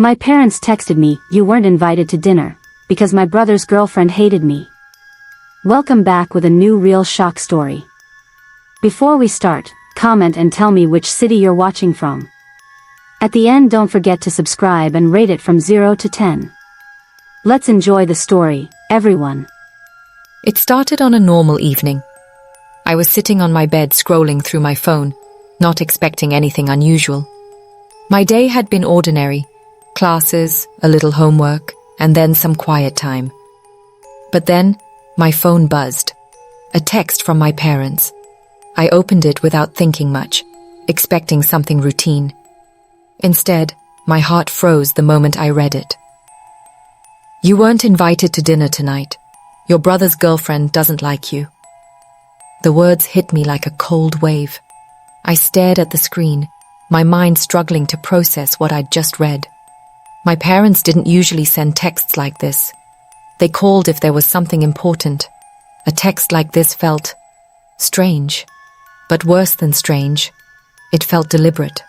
My parents texted me, "You weren't invited to dinner," because my brother's girlfriend hated me. Welcome back with a new real shock story. Before we start, comment and tell me which city you're watching from. At the end, don't forget to subscribe and rate it from 0 to 10. Let's enjoy the story, everyone. It started on a normal evening. I was sitting on my bed scrolling through my phone, not expecting anything unusual. My day had been ordinary, classes, a little homework, and then some quiet time. But then, my phone buzzed. A text from my parents. I opened it without thinking much, expecting something routine. Instead, my heart froze the moment I read it. "You weren't invited to dinner tonight. Your brother's girlfriend doesn't like you." The words hit me like a cold wave. I stared at the screen, my mind struggling to process what I'd just read. My parents didn't usually send texts like this. They called if there was something important. A text like this felt strange, but worse than strange, it felt deliberate.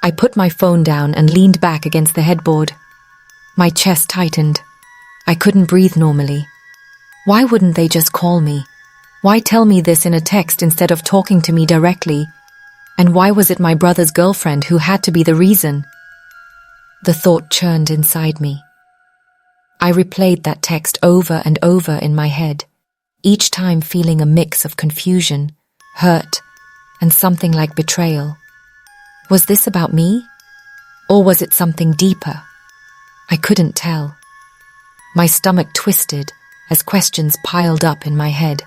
I put my phone down and leaned back against the headboard. My chest tightened. I couldn't breathe normally. Why wouldn't they just call me? Why tell me this in a text instead of talking to me directly? And why was it my brother's girlfriend who had to be the reason? The thought churned inside me. I replayed that text over and over in my head, each time feeling a mix of confusion, hurt, and something like betrayal. Was this about me? Or was it something deeper? I couldn't tell. My stomach twisted as questions piled up in my head.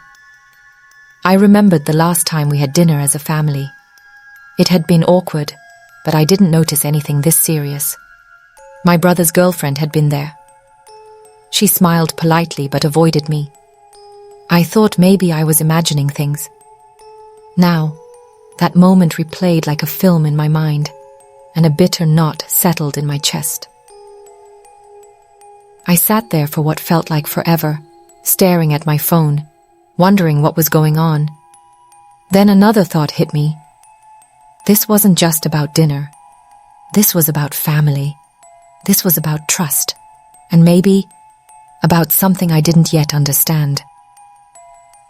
I remembered the last time we had dinner as a family. It had been awkward, but I didn't notice anything this serious. My brother's girlfriend had been there. She smiled politely but avoided me. I thought maybe I was imagining things. Now, that moment replayed like a film in my mind, and a bitter knot settled in my chest. I sat there for what felt like forever, staring at my phone, wondering what was going on. Then another thought hit me. This wasn't just about dinner. This was about family. This was about trust, and maybe about something I didn't yet understand.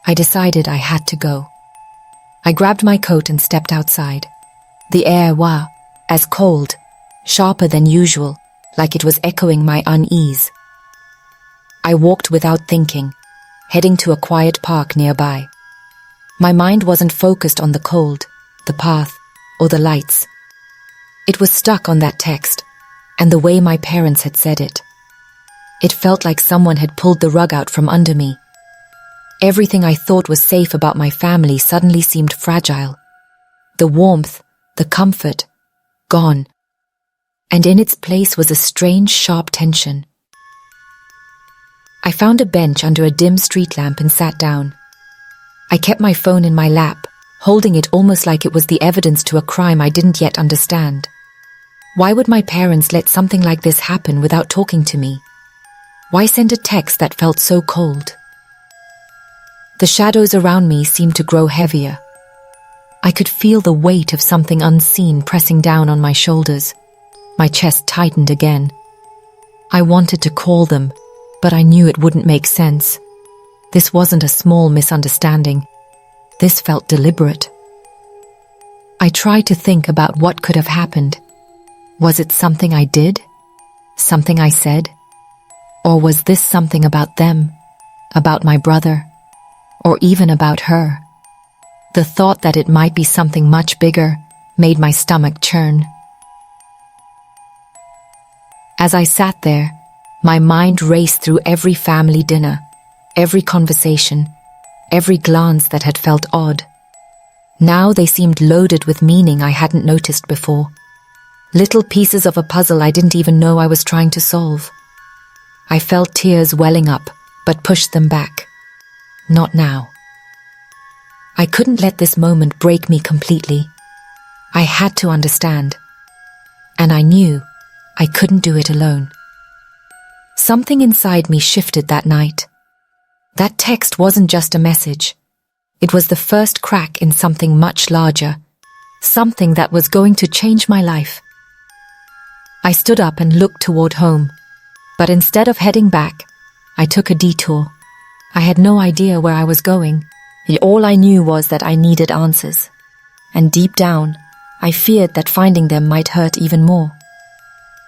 I decided I had to go. I grabbed my coat and stepped outside. The air was as cold, sharper than usual, like it was echoing my unease. I walked without thinking, heading to a quiet park nearby. My mind wasn't focused on the cold, the path, or the lights. It was stuck on that text, and the way my parents had said it. It felt like someone had pulled the rug out from under me. Everything I thought was safe about my family suddenly seemed fragile. The warmth, the comfort, gone. And in its place was a strange, sharp tension. I found a bench under a dim street lamp and sat down. I kept my phone in my lap, holding it almost like it was the evidence to a crime I didn't yet understand. Why would my parents let something like this happen without talking to me? Why send a text that felt so cold? The shadows around me seemed to grow heavier. I could feel the weight of something unseen pressing down on my shoulders. My chest tightened again. I wanted to call them, but I knew it wouldn't make sense. This wasn't a small misunderstanding. This felt deliberate. I tried to think about what could have happened. Was it something I did? Something I said? Or was this something about them? About my brother? Or even about her? The thought that it might be something much bigger made my stomach churn. As I sat there, my mind raced through every family dinner, every conversation, every glance that had felt odd. Now they seemed loaded with meaning I hadn't noticed before. Little pieces of a puzzle I didn't even know I was trying to solve. I felt tears welling up, but pushed them back. Not now. I couldn't let this moment break me completely. I had to understand. And I knew I couldn't do it alone. Something inside me shifted that night. That text wasn't just a message. It was the first crack in something much larger, something that was going to change my life. I stood up and looked toward home, but instead of heading back, I took a detour. I had no idea where I was going. All I knew was that I needed answers, and deep down, I feared that finding them might hurt even more.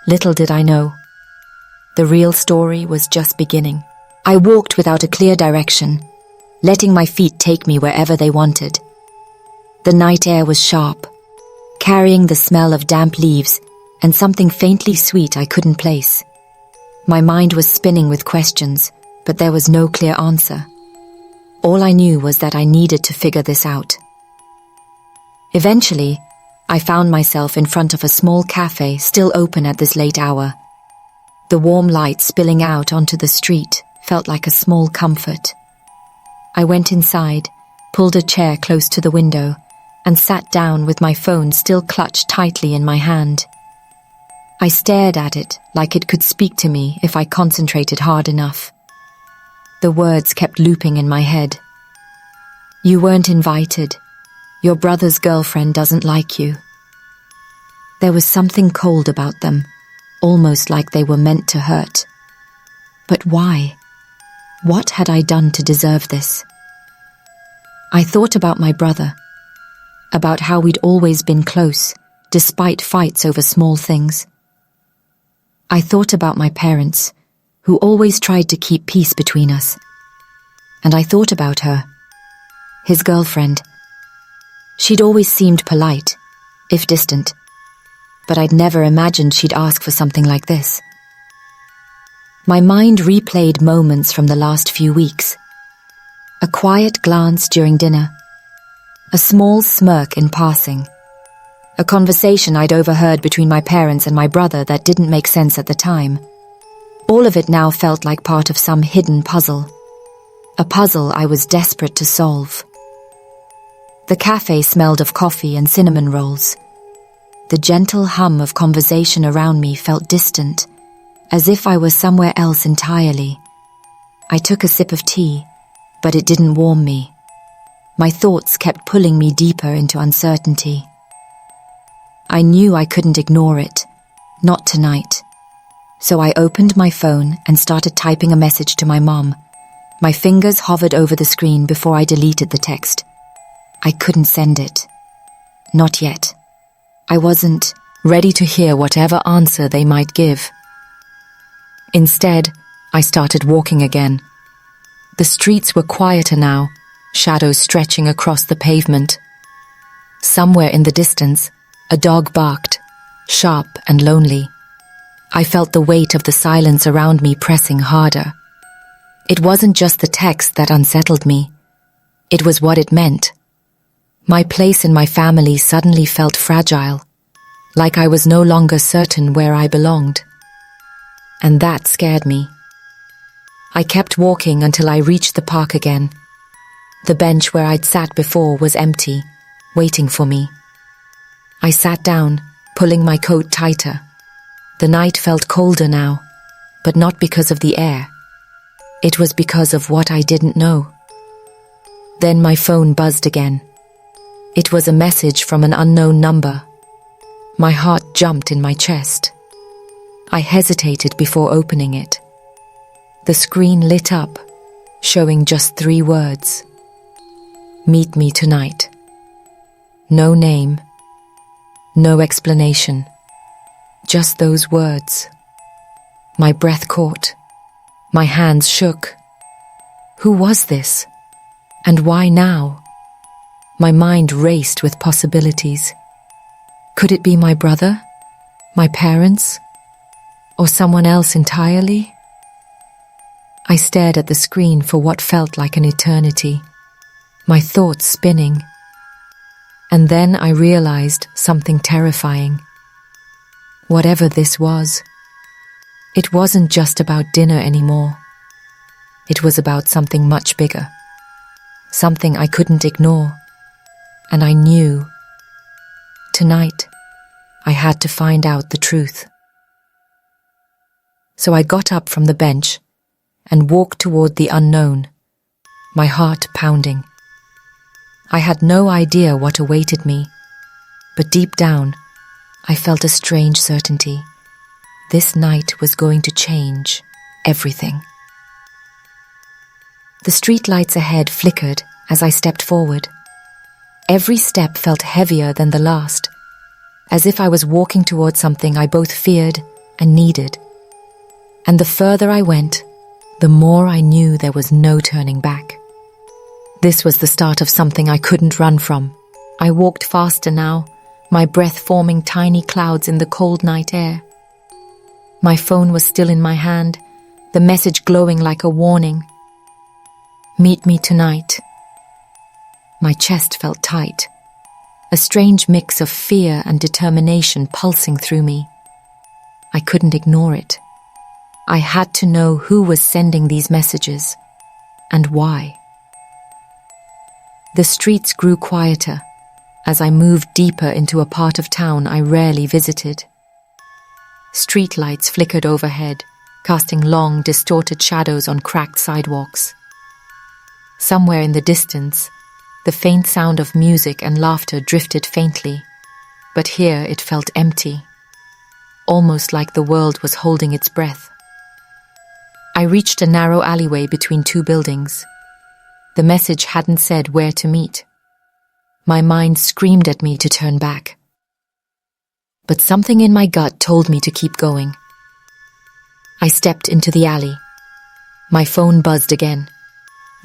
Little did I know, the real story was just beginning. I walked without a clear direction, letting my feet take me wherever they wanted. The night air was sharp, carrying the smell of damp leaves and something faintly sweet I couldn't place. My mind was spinning with questions, but there was no clear answer. All I knew was that I needed to figure this out. Eventually, I found myself in front of a small cafe still open at this late hour. The warm light spilling out onto the street felt like a small comfort. I went inside, pulled a chair close to the window, and sat down with my phone still clutched tightly in my hand. I stared at it like it could speak to me if I concentrated hard enough. The words kept looping in my head. You weren't invited. Your brother's girlfriend doesn't like you. There was something cold about them, almost like they were meant to hurt. But why? What had I done to deserve this? I thought about my brother, about how we'd always been close, despite fights over small things. I thought about my parents, who always tried to keep peace between us. And I thought about her, his girlfriend. She'd always seemed polite, if distant, but I'd never imagined she'd ask for something like this. My mind replayed moments from the last few weeks. A quiet glance during dinner, a small smirk in passing, a conversation I'd overheard between my parents and my brother that didn't make sense at the time. All of it now felt like part of some hidden puzzle, a puzzle I was desperate to solve. The cafe smelled of coffee and cinnamon rolls. The gentle hum of conversation around me felt distant, as if I was somewhere else entirely. I took a sip of tea, but it didn't warm me. My thoughts kept pulling me deeper into uncertainty. I knew I couldn't ignore it, not tonight. So I opened my phone and started typing a message to my mom. My fingers hovered over the screen before I deleted the text. I couldn't send it. Not yet. I wasn't ready to hear whatever answer they might give. Instead, I started walking again. The streets were quieter now, shadows stretching across the pavement. Somewhere in the distance, a dog barked, sharp and lonely. I felt the weight of the silence around me pressing harder. It wasn't just the text that unsettled me. It was what it meant. My place in my family suddenly felt fragile, like I was no longer certain where I belonged. And that scared me. I kept walking until I reached the park again. The bench where I'd sat before was empty, waiting for me. I sat down, pulling my coat tighter. The night felt colder now, but not because of the air. It was because of what I didn't know. Then my phone buzzed again. It was a message from an unknown number. My heart jumped in my chest. I hesitated before opening it. The screen lit up, showing just 3 words. Meet me tonight. No name, no explanation. Just those words. My breath caught. My hands shook. Who was this? And why now? My mind raced with possibilities. Could it be my brother? My parents? Or someone else entirely? I stared at the screen for what felt like an eternity, my thoughts spinning. And then I realized something terrifying. Whatever this was, it wasn't just about dinner anymore. It was about something much bigger, something I couldn't ignore. And I knew, tonight, I had to find out the truth. So I got up from the bench and walked toward the unknown, my heart pounding. I had no idea what awaited me, but deep down, I felt a strange certainty, This night was going to change everything. The streetlights ahead flickered as I stepped forward. Every step felt heavier than the last, as if I was walking towards something I both feared and needed. And the further I went, the more I knew there was no turning back. This was the start of something I couldn't run from. I walked faster now, my breath forming tiny clouds in the cold night air. My phone was still in my hand, the message glowing like a warning. Meet me tonight. My chest felt tight, a strange mix of fear and determination pulsing through me. I couldn't ignore it. I had to know who was sending these messages, and why. The streets grew quieter as I moved deeper into a part of town I rarely visited. Streetlights flickered overhead, casting long, distorted shadows on cracked sidewalks. Somewhere in the distance, the faint sound of music and laughter drifted faintly, but here it felt empty, almost like the world was holding its breath. I reached a narrow alleyway between two buildings. The message hadn't said where to meet. My mind screamed at me to turn back. But something in my gut told me to keep going. I stepped into the alley. My phone buzzed again.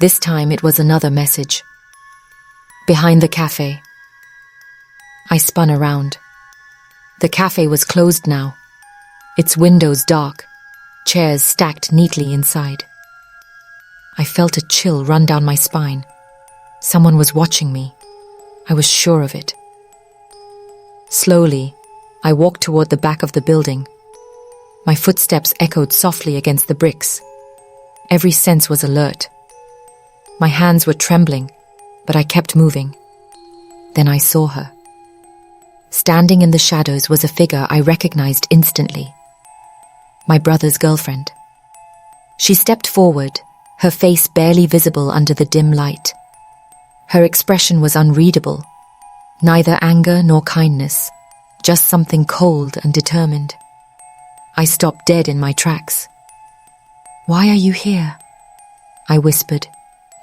This time it was another message. Behind the cafe. I spun around. The cafe was closed now, its windows dark, chairs stacked neatly inside. I felt a chill run down my spine. Someone was watching me. I was sure of it. Slowly, I walked toward the back of the building. My footsteps echoed softly against the bricks. Every sense was alert. My hands were trembling, but I kept moving. Then I saw her. Standing in the shadows was a figure I recognized instantly. My brother's girlfriend. She stepped forward, her face barely visible under the dim light. Her expression was unreadable, neither anger nor kindness, just something cold and determined. I stopped dead in my tracks. "Why are you here?" I whispered,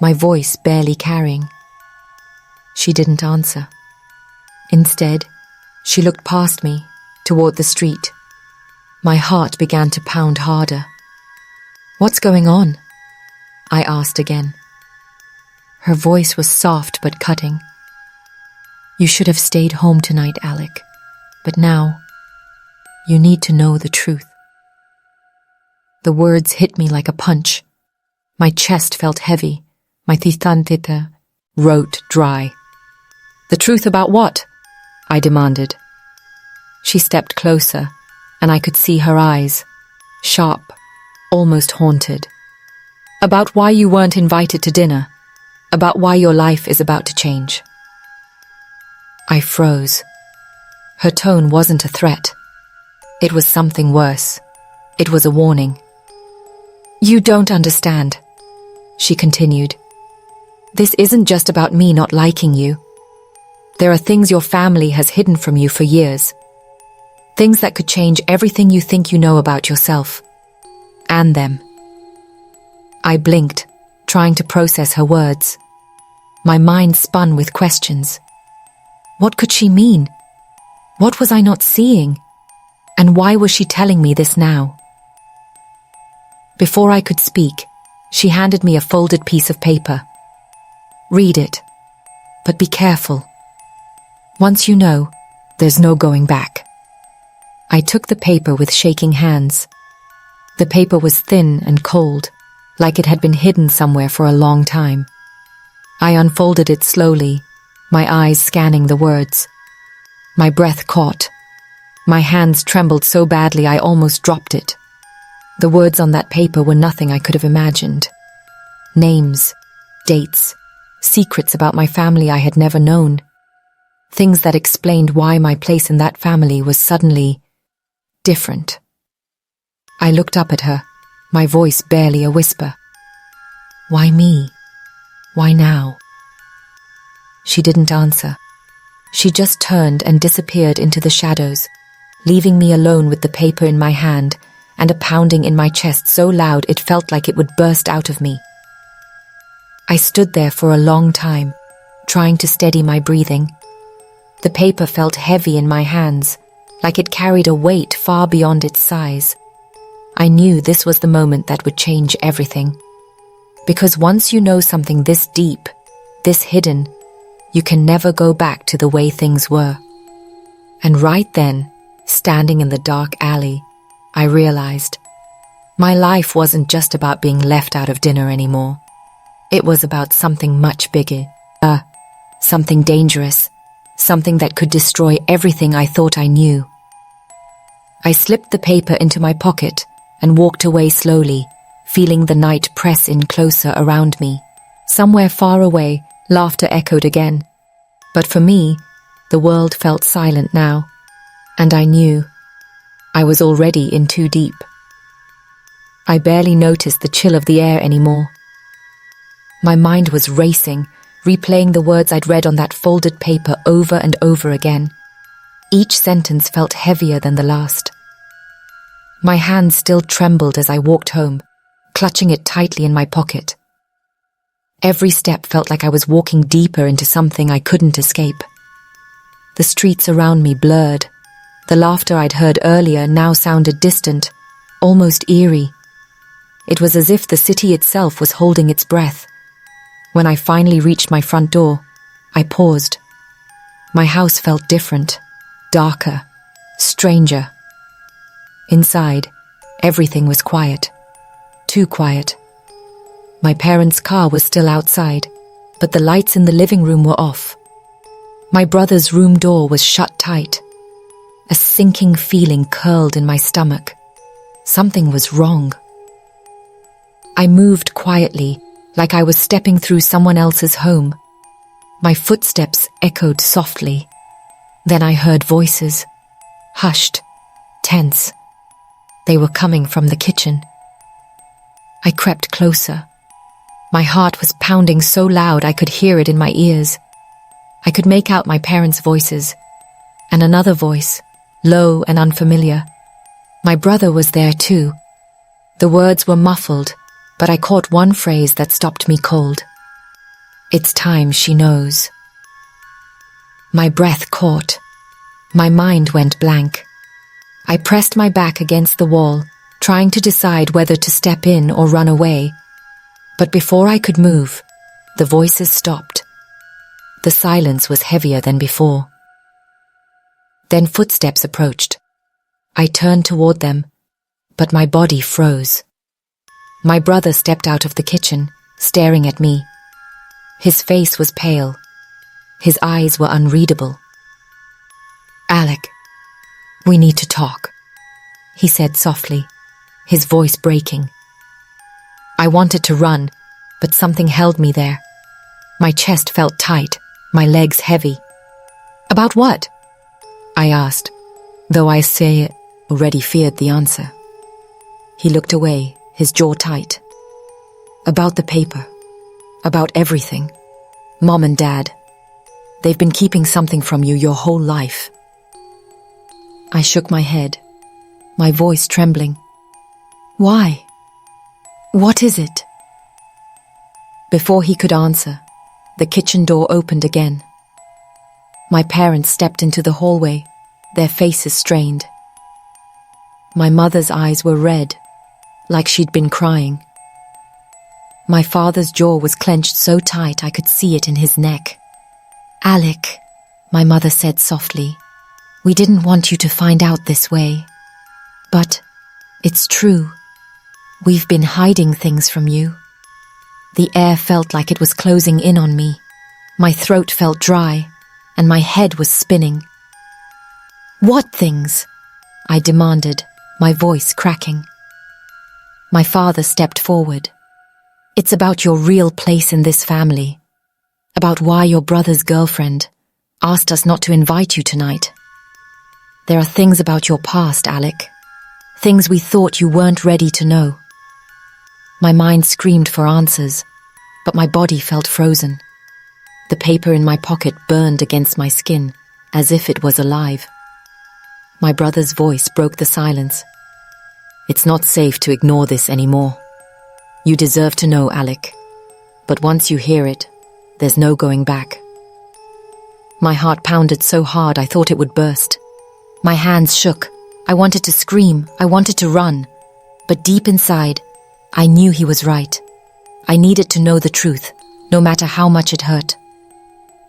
my voice barely carrying. She didn't answer. Instead, she looked past me, toward the street. My heart began to pound harder. "What's going on?" I asked again. Her voice was soft but cutting. "You should have stayed home tonight, Alec. But now, you need to know the truth." The words hit me like a punch. My chest felt heavy. My tithantita wrote dry. "The truth about what?" I demanded. She stepped closer, and I could see her eyes, sharp, almost haunted. "About why you weren't invited to dinner. About why your life is about to change." I froze. Her tone wasn't a threat. It was something worse. It was a warning. "You don't understand," she continued. "This isn't just about me not liking you. There are things your family has hidden from you for years. Things that could change everything you think you know about yourself. And them." I blinked, trying to process her words. My mind spun with questions. What could she mean? What was I not seeing? And why was she telling me this now? Before I could speak, she handed me a folded piece of paper. "Read it, but be careful. Once you know, there's no going back." I took the paper with shaking hands. The paper was thin and cold, like it had been hidden somewhere for a long time. I unfolded it slowly, my eyes scanning the words. My breath caught. My hands trembled so badly I almost dropped it. The words on that paper were nothing I could have imagined. Names, dates, secrets about my family I had never known. Things that explained why my place in that family was suddenly different. I looked up at her, my voice barely a whisper. "Why me? Why now?" She didn't answer. She just turned and disappeared into the shadows, leaving me alone with the paper in my hand and a pounding in my chest so loud it felt like it would burst out of me. I stood there for a long time, trying to steady my breathing. The paper felt heavy in my hands, like it carried a weight far beyond its size. I knew this was the moment that would change everything. Because once you know something this deep, this hidden, you can never go back to the way things were. And right then, standing in the dark alley, I realized my life wasn't just about being left out of dinner anymore. It was about something much bigger, something dangerous, something that could destroy everything I thought I knew. I slipped the paper into my pocket and walked away slowly, feeling the night press in closer around me. Somewhere far away, laughter echoed again. But for me, the world felt silent now, and I knew I was already in too deep. I barely noticed the chill of the air anymore. My mind was racing, replaying the words I'd read on that folded paper over and over again. Each sentence felt heavier than the last. My hands still trembled as I walked home, clutching it tightly in my pocket. Every step felt like I was walking deeper into something I couldn't escape. The streets around me blurred. The laughter I'd heard earlier now sounded distant, almost eerie. It was as if the city itself was holding its breath. When I finally reached my front door, I paused. My house felt different, darker, stranger. Inside, everything was quiet. Too quiet. My parents' car was still outside, but the lights in the living room were off. My brother's room door was shut tight. A sinking feeling curled in my stomach. Something was wrong. I moved quietly, like I was stepping through someone else's home. My footsteps echoed softly. Then I heard voices, hushed, tense. They were coming from the kitchen. I crept closer. My heart was pounding so loud I could hear it in my ears. I could make out my parents' voices, and another voice, low and unfamiliar. My brother was there too. The words were muffled, but I caught one phrase that stopped me cold. "It's time she knows." My breath caught. My mind went blank. I pressed my back against the wall, trying to decide whether to step in or run away. But before I could move, the voices stopped. The silence was heavier than before. Then footsteps approached. I turned toward them, but my body froze. My brother stepped out of the kitchen, staring at me. His face was pale. His eyes were unreadable. "Alec, we need to talk," he said softly, his voice breaking. I wanted to run, but something held me there. My chest felt tight, my legs heavy. "About what?" I asked, though I already feared the answer. He looked away, his jaw tight. "About the paper. About everything. Mom and Dad. They've been keeping something from you your whole life." I shook my head, my voice trembling. "Why? What is it?" Before he could answer, the kitchen door opened again. My parents stepped into the hallway, their faces strained. My mother's eyes were red, like she'd been crying. My father's jaw was clenched so tight I could see it in his neck. "Alec," my mother said softly, "we didn't want you to find out this way. But it's true. We've been hiding things from you." The air felt like it was closing in on me. My throat felt dry, and my head was spinning. "What things?" I demanded, my voice cracking. My father stepped forward. "It's about your real place in this family. About why your brother's girlfriend asked us not to invite you tonight. There are things about your past, Alec. Things we thought you weren't ready to know." My mind screamed for answers, but my body felt frozen. The paper in my pocket burned against my skin, as if it was alive. My brother's voice broke the silence. It's not safe to ignore this anymore. You deserve to know, Alec. But once you hear it, there's no going back. My heart pounded so hard I thought it would burst. My hands shook. I wanted to scream. I wanted to run. But deep inside, I knew he was right. I needed to know the truth, no matter how much it hurt.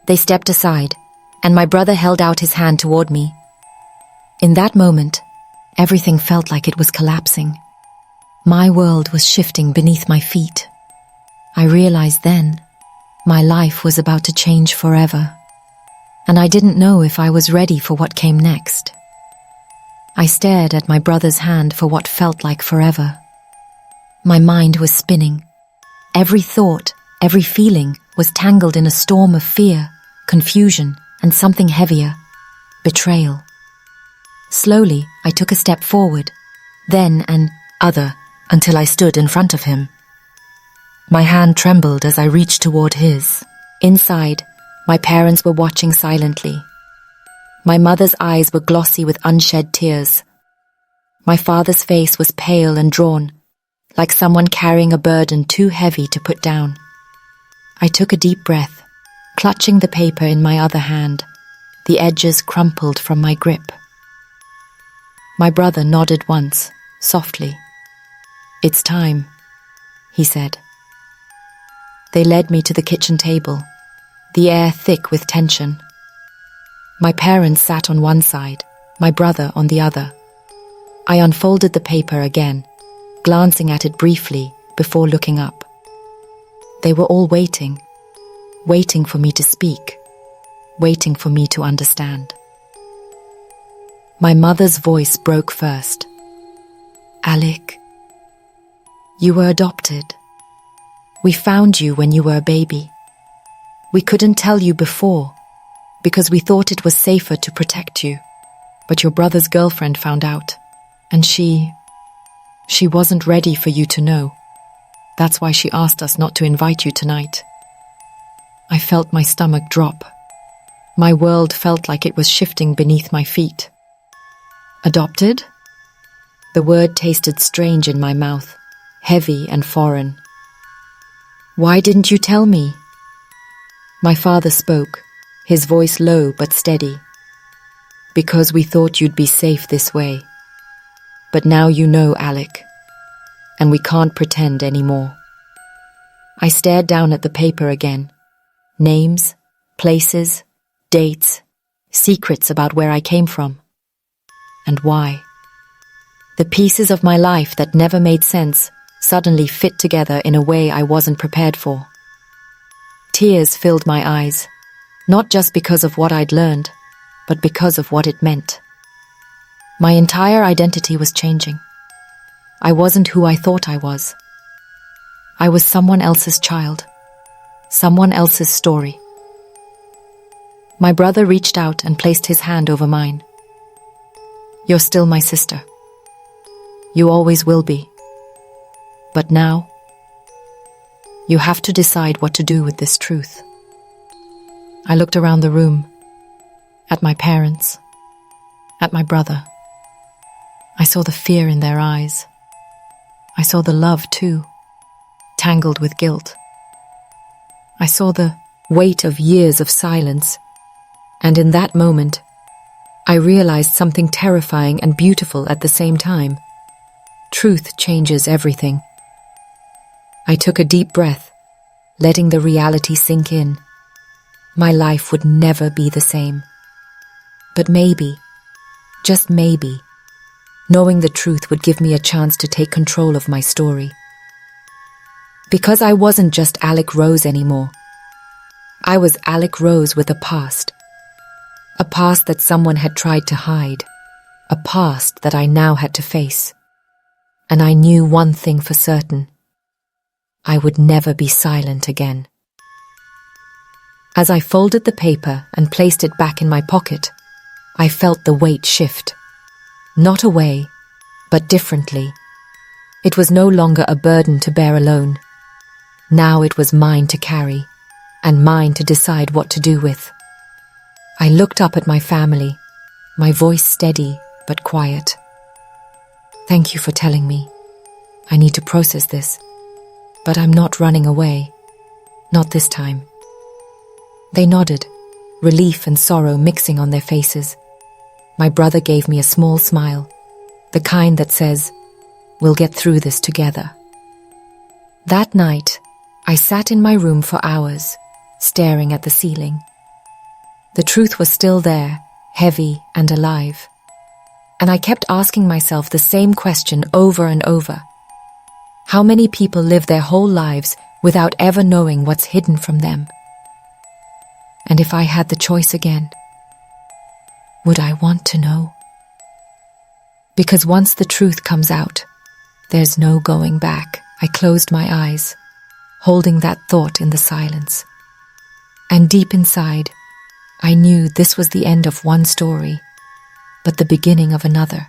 They stepped aside, and my brother held out his hand toward me. In that moment, everything felt like it was collapsing. My world was shifting beneath my feet. I realized then, my life was about to change forever, and I didn't know if I was ready for what came next. I stared at my brother's hand for what felt like forever. My mind was spinning. Every thought, every feeling was tangled in a storm of fear, confusion, and something heavier: betrayal. Slowly, I took a step forward, then an other, until I stood in front of him. My hand trembled as I reached toward his. Inside, my parents were watching silently. My mother's eyes were glossy with unshed tears. My father's face was pale and drawn, like someone carrying a burden too heavy to put down. I took a deep breath, clutching the paper in my other hand, the edges crumpled from my grip. My brother nodded once, softly. "It's time," he said. They led me to the kitchen table, the air thick with tension. My parents sat on one side, my brother on the other. I unfolded the paper again, glancing at it briefly before looking up. They were all waiting for me to speak, waiting for me to understand. My mother's voice broke first. "Alec, you were adopted. We found you when you were a baby. We couldn't tell you before, because we thought it was safer to protect you. But your brother's girlfriend found out, and she wasn't ready for you to know. That's why she asked us not to invite you tonight." I felt my stomach drop. My world felt like it was shifting beneath my feet. Adopted? The word tasted strange in my mouth, heavy and foreign. "Why didn't you tell me?" My father spoke, his voice low but steady. "Because we thought you'd be safe this way. But now you know, Alec, and we can't pretend anymore." I stared down at the paper again. Names, places, dates, secrets about where I came from. And why. The pieces of my life that never made sense suddenly fit together in a way I wasn't prepared for. Tears filled my eyes, not just because of what I'd learned, but because of what it meant. My entire identity was changing. I wasn't who I thought I was. I was someone else's child, someone else's story. My brother reached out and placed his hand over mine. "You're still my sister. You always will be. But now, you have to decide what to do with this truth." I looked around the room, at my parents, at my brother. I saw the fear in their eyes. I saw the love too, tangled with guilt. I saw the weight of years of silence, and in that moment, I realized something terrifying and beautiful at the same time. Truth changes everything. I took a deep breath, letting the reality sink in. My life would never be the same. But maybe, just maybe, knowing the truth would give me a chance to take control of my story. Because I wasn't just Alec Rose anymore. I was Alec Rose with a past that someone had tried to hide, a past that I now had to face. And I knew one thing for certain: I would never be silent again. As I folded the paper and placed it back in my pocket, I felt the weight shift. Not away, but differently. It was no longer a burden to bear alone. Now it was mine to carry, and mine to decide what to do with. I looked up at my family, my voice steady, but quiet. "Thank you for telling me. I need to process this. But I'm not running away. Not this time." They nodded, relief and sorrow mixing on their faces. My brother gave me a small smile, the kind that says, "We'll get through this together." That night, I sat in my room for hours, staring at the ceiling. The truth was still there, heavy and alive. And I kept asking myself the same question over and over. How many people live their whole lives without ever knowing what's hidden from them? And if I had the choice again, would I want to know? Because once the truth comes out, there's no going back. I closed my eyes, holding that thought in the silence. And deep inside, I knew this was the end of one story, but the beginning of another.